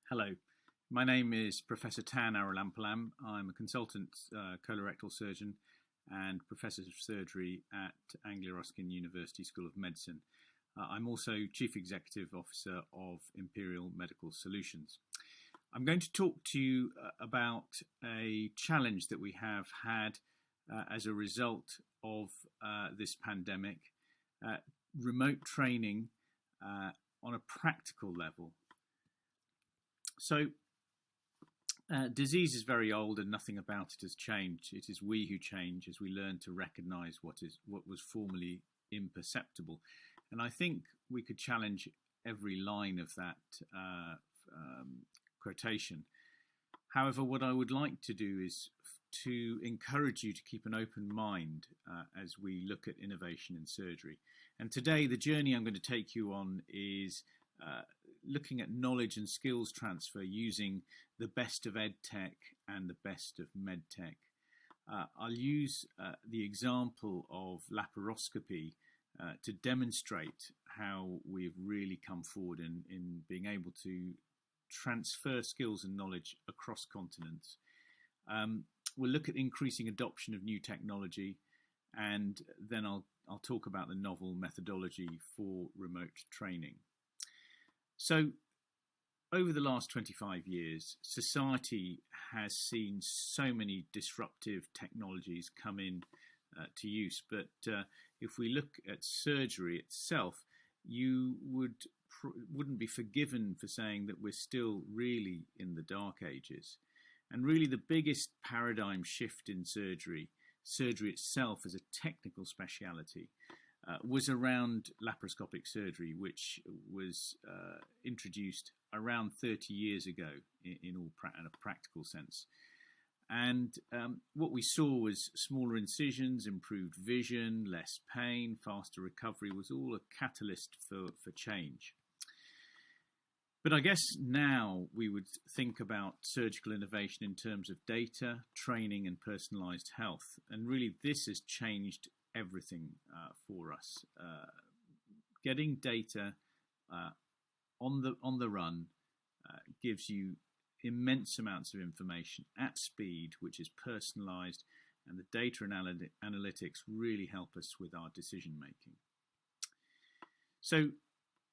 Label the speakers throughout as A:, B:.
A: Hello, my name is Professor Tan Arulampalam. I'm a consultant colorectal surgeon and professor of surgery at Anglia Ruskin University School of Medicine. I'm also Chief Executive Officer of Imperial Medical Solutions. I'm going to talk to you about a challenge that we have had as a result of this pandemic, remote training on a practical level. So, disease is very old and nothing about it has changed. It is we who change as we learn to recognize what was formerly imperceptible. And I think we could challenge every line of that quotation. However, what I would like to do is to encourage you to keep an open mind as we look at innovation in surgery. And today, the journey I'm going to take you on is looking at knowledge and skills transfer using the best of EdTech and the best of MedTech. I'll use the example of laparoscopy to demonstrate how we've really come forward in being able to transfer skills and knowledge across continents. We'll look at increasing adoption of new technology, and then I'll talk about the novel methodology for remote training. So, over the last 25 years, society has seen so many disruptive technologies come in to use. But if we look at surgery itself, you wouldn't be forgiven for saying that we're still really in the dark ages. And really the biggest paradigm shift in surgery itself as a technical speciality, was around laparoscopic surgery, which was introduced around 30 years ago in a practical sense. And what we saw was smaller incisions, improved vision, less pain, faster recovery was all a catalyst for change. But I guess now we would think about surgical innovation in terms of data, training and personalised health. And really this has changed everything for us. Getting data on the run gives you immense amounts of information at speed, which is personalized, and the data and analytics really help us with our decision making. So,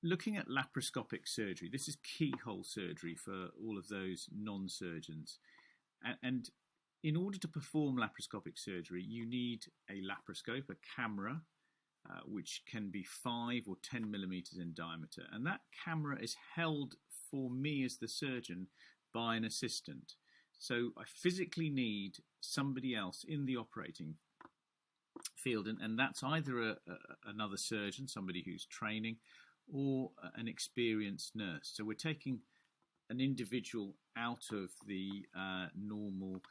A: looking at laparoscopic surgery, this is keyhole surgery for all of those non-surgeons, and in order to perform laparoscopic surgery, you need a laparoscope, a camera, which can be 5 or 10 millimeters in diameter. And that camera is held for me as the surgeon by an assistant. So I physically need somebody else in the operating field, and that's either another surgeon, somebody who's training, or an experienced nurse. So we're taking an individual out of the normal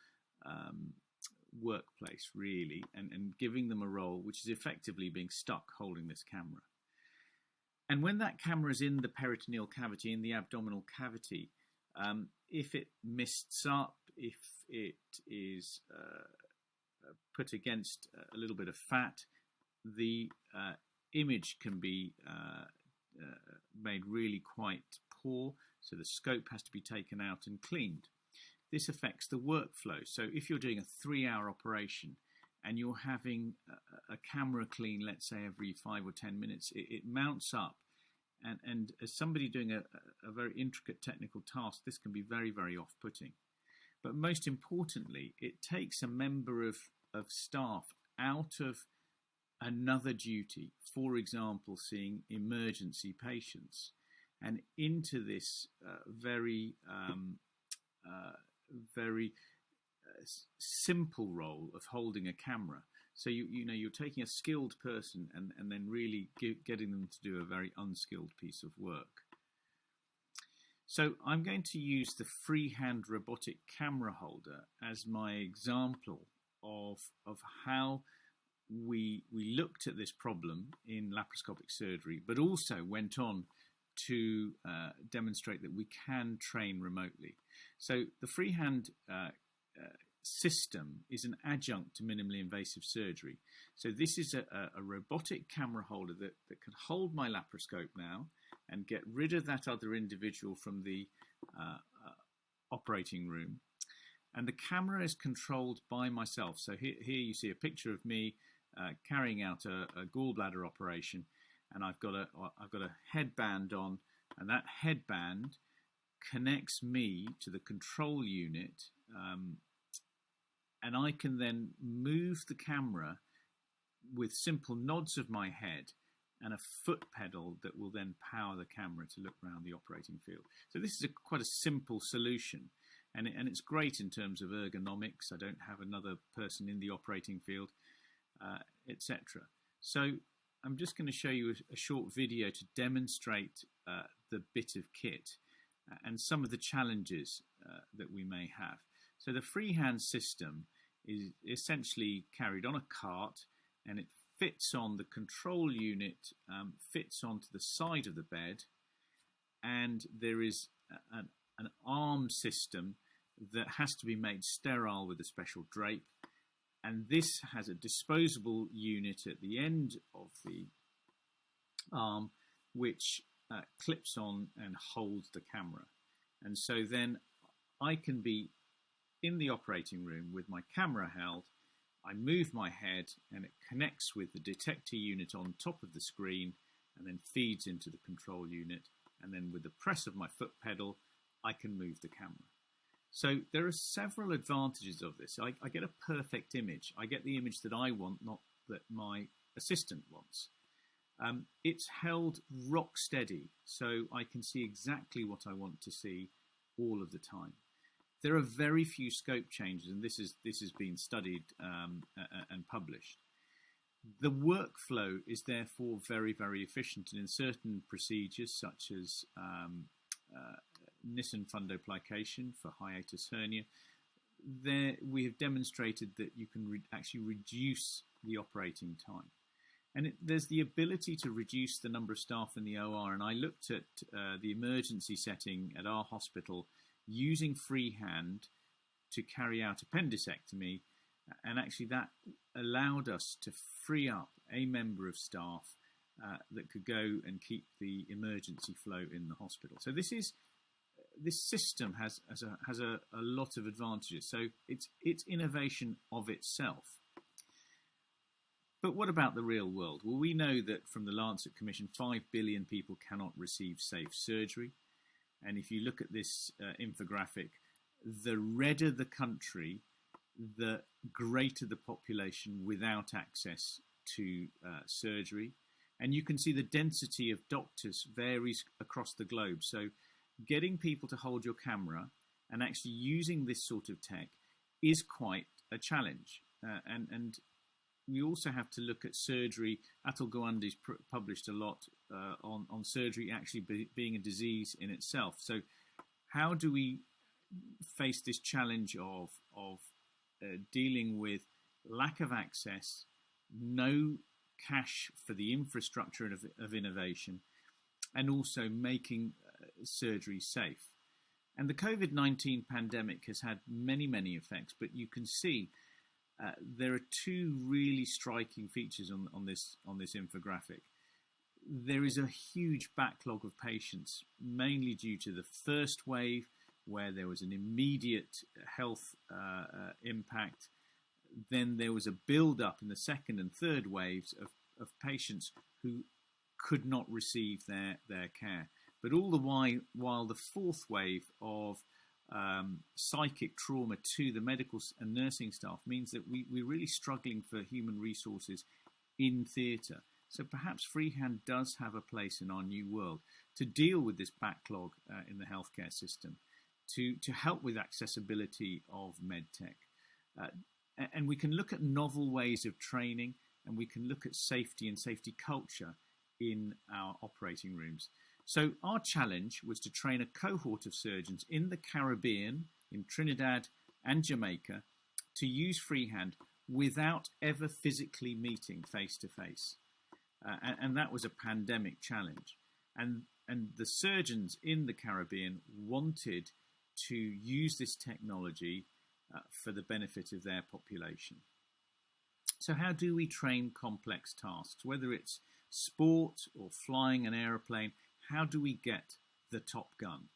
A: workplace really, and giving them a role which is effectively being stuck holding this camera. And when that camera is in the peritoneal cavity, in the abdominal cavity, if it mists up, if it is put against a little bit of fat, the image can be made really quite poor, so the scope has to be taken out and cleaned. This affects the workflow. So if you're doing a 3-hour operation and you're having a camera clean, let's say every 5 or 10 minutes, it mounts up. And as somebody doing a very intricate technical task, this can be very, very off-putting. But most importantly, it takes a member of staff out of another duty, for example, seeing emergency patients, and into this very simple role of holding a camera. So you're taking a skilled person and then really getting them to do a very unskilled piece of work. So I'm going to use the freehand robotic camera holder as my example of how we looked at this problem in laparoscopic surgery, but also went on to demonstrate that we can train remotely. So the freehand system is an adjunct to minimally invasive surgery. So this is a robotic camera holder that can hold my laparoscope now and get rid of that other individual from the operating room, and the camera is controlled by myself. So here you see a picture of me carrying out a gallbladder operation, and I've got a headband on, and that headband connects me to the control unit, and I can then move the camera with simple nods of my head and a foot pedal that will then power the camera to look around the operating field. So this is quite a simple solution, and it's great in terms of ergonomics. I don't have another person in the operating field, etc. So I'm just going to show you a short video to demonstrate the bit of kit and some of the challenges that we may have. So the freehand system is essentially carried on a cart, and it fits on the control unit, fits onto the side of the bed, and there is an arm system that has to be made sterile with a special drape, and this has a disposable unit at the end of the arm which clips on and holds the camera. And so then I can be in the operating room with my camera held. I move my head and it connects with the detector unit on top of the screen and then feeds into the control unit, and then with the press of my foot pedal I can move the camera. So there are several advantages of this. I get a perfect image. I get the image that I want, not that my assistant wants. It's held rock steady, so I can see exactly what I want to see all of the time. There are very few scope changes, and this has been studied and published. The workflow is therefore very, very efficient, and in certain procedures such as Nissen fundoplication for hiatus hernia, we have demonstrated that you can actually reduce the operating time. And there's the ability to reduce the number of staff in the OR, and I looked at the emergency setting at our hospital using freehand to carry out appendicectomy, and actually that allowed us to free up a member of staff that could go and keep the emergency flow in the hospital. So this system has a lot of advantages. So it's innovation of itself. But what about the real world? Well, we know that from the Lancet Commission, 5 billion people cannot receive safe surgery. And if you look at this infographic, the redder the country, the greater the population without access to surgery. And you can see the density of doctors varies across the globe. So getting people to hold your camera and actually using this sort of tech is quite a challenge. And we also have to look at surgery. Atul Gawande's published a lot on surgery actually being a disease in itself. So how do we face this challenge of dealing with lack of access, no cash for the infrastructure of innovation, and also making surgery safe? And the COVID-19 pandemic has had many, many effects, but you can see there are two really striking features on this infographic. There is a huge backlog of patients, mainly due to the first wave, where there was an immediate health impact. Then there was a build-up in the second and third waves of patients who could not receive their care. But all the while the fourth wave of psychic trauma to the medical and nursing staff means that we're really struggling for human resources in theatre. So perhaps freehand does have a place in our new world to deal with this backlog in the healthcare system, to help with accessibility of medtech. And we can look at novel ways of training, and we can look at safety and safety culture in our operating rooms. So our challenge was to train a cohort of surgeons in the Caribbean, in Trinidad and Jamaica, to use freehand without ever physically meeting face to face. And that was a pandemic challenge. And the surgeons in the Caribbean wanted to use this technology for the benefit of their population. So how do we train complex tasks? Whether it's sport or flying an aeroplane, how do we get the top gun?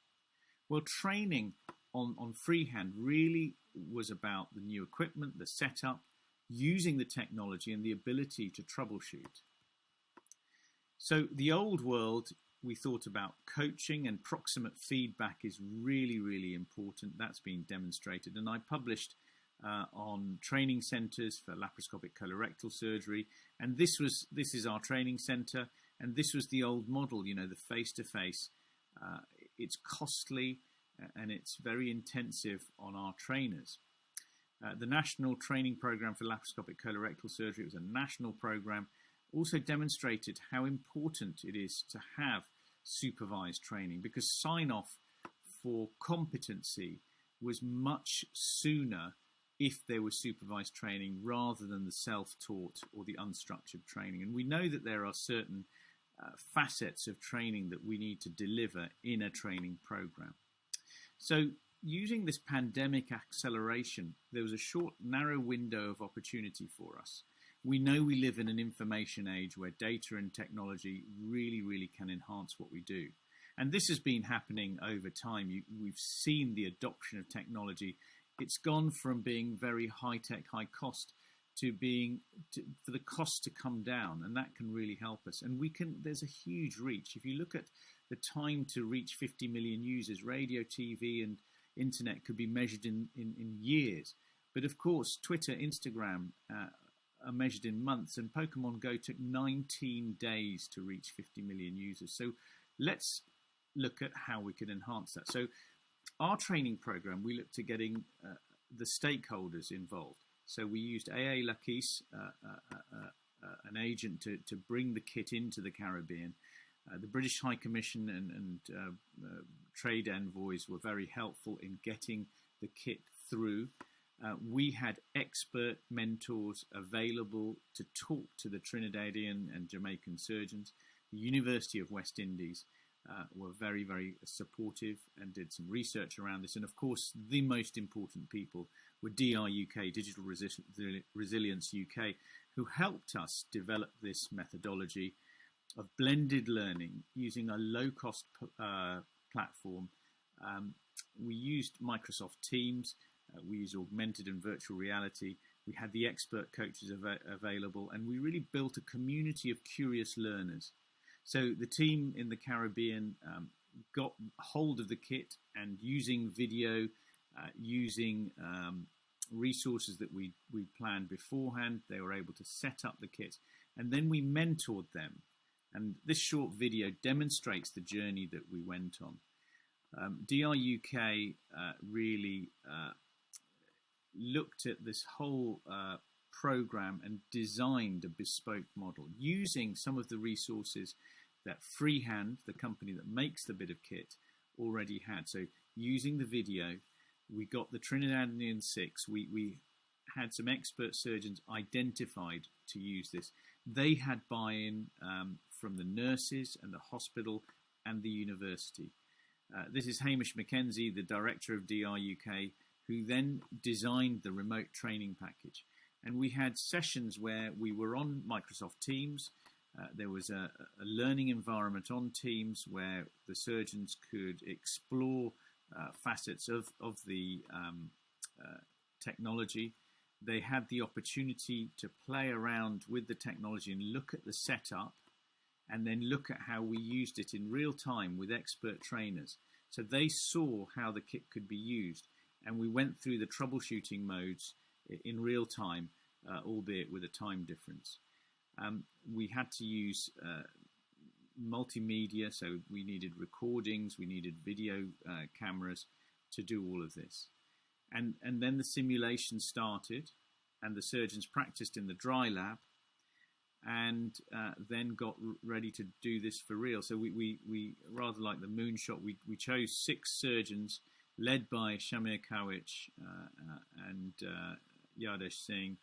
A: Well, training on Freehand really was about the new equipment, the setup, using the technology and the ability to troubleshoot. So the old world, we thought about coaching, and proximate feedback is really, really important. That's been demonstrated. And I published on training centres for laparoscopic colorectal surgery. And this is our training centre. And this was the old model, the face-to-face. It's costly and it's very intensive on our trainers. The National Training Programme for Laparoscopic Colorectal Surgery, it was a national programme, also demonstrated how important it is to have supervised training, because sign-off for competency was much sooner if there was supervised training rather than the self-taught or the unstructured training. And we know that there are certain facets of training that we need to deliver in a training program. So using this pandemic acceleration, there was a short, narrow window of opportunity for us. We know we live in an information age where data and technology really, really can enhance what we do. And this has been happening over time. We've seen the adoption of technology. It's gone from being very high-tech, high-cost to for the cost to come down, and that can really help us. And there's a huge reach. If you look at the time to reach 50 million users, radio, TV, and internet could be measured in years. But of course, Twitter, Instagram are measured in months, and Pokemon Go took 19 days to reach 50 million users. So let's look at how we can enhance that. So our training program, we looked at getting the stakeholders involved. So we used AA Lakis, an agent, to bring the kit into the Caribbean. The British High Commission and trade envoys were very helpful in getting the kit through. We had expert mentors available to talk to the Trinidadian and Jamaican surgeons. The University of West Indies were very, very supportive and did some research around this. And of course, the most important people were DR UK, Digital Resilience UK, who helped us develop this methodology of blended learning using a low-cost platform. We used Microsoft Teams. We used augmented and virtual reality. We had the expert coaches available, and we really built a community of curious learners. So the team in the Caribbean got hold of the kit, and using video, using resources that we planned beforehand, they were able to set up the kit, and then we mentored them. And this short video demonstrates the journey that we went on. DR UK really looked at this whole program and designed a bespoke model using some of the resources that Freehand, the company that makes the bit of kit, already had. So using the video, we got the Trinidadian 6. We had some expert surgeons identified to use this. They had buy-in from the nurses and the hospital and the university. This is Hamish Mackenzie, the director of DR UK, who then designed the remote training package. And we had sessions where we were on Microsoft Teams. There was a learning environment on Teams where the surgeons could explore facets of the technology. They had the opportunity to play around with the technology and look at the setup, and then look at how we used it in real time with expert trainers. So they saw how the kit could be used, and we went through the troubleshooting modes in real time, albeit with a time difference. We had to use multimedia, so we needed recordings, we needed video cameras to do all of this. And then the simulation started, and the surgeons practiced in the dry lab, and then got ready to do this for real. So we rather like the moonshot, we chose 6 surgeons led by Shamir Kawich and Yadesh Singh,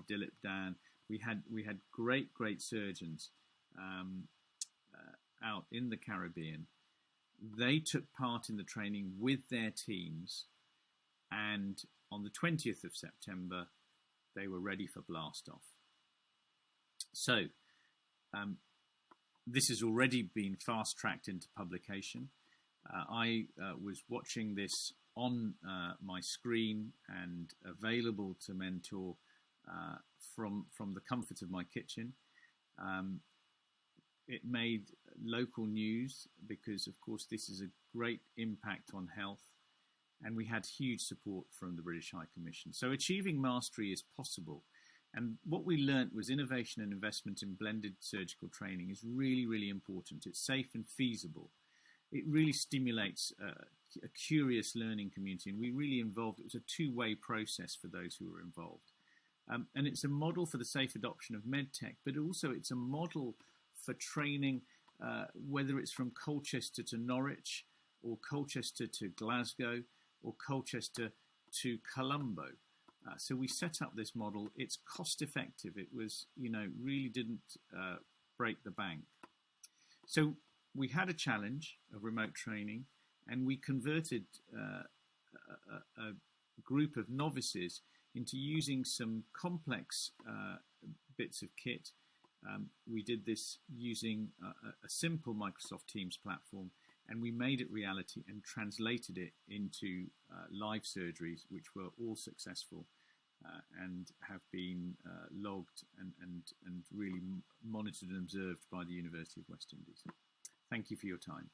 A: Dilip Dan. We had great surgeons out in the Caribbean. They took part in the training with their teams, and on the 20th of September, they were ready for blast off. So this has already been fast-tracked into publication. I was watching this on my screen and available to mentor from the comfort of my kitchen. It made local news because, of course, this is a great impact on health, and we had huge support from the British High Commission. So achieving mastery is possible. And what we learnt was innovation and investment in blended surgical training is really, really important. It's safe and feasible. It really stimulates a curious learning community, and we really involved. It was a two-way process for those who were involved. And it's a model for the safe adoption of medtech, but also it's a model for training, whether it's from Colchester to Norwich, or Colchester to Glasgow, or Colchester to Colombo. So we set up this model. It's cost effective. It was, really didn't break the bank. So we had a challenge of remote training, and we converted a group of novices into using some complex bits of kit. We did this using a simple Microsoft Teams platform, and we made it reality and translated it into live surgeries, which were all successful and have been logged and really monitored and observed by the University of West Indies. Thank you for your time.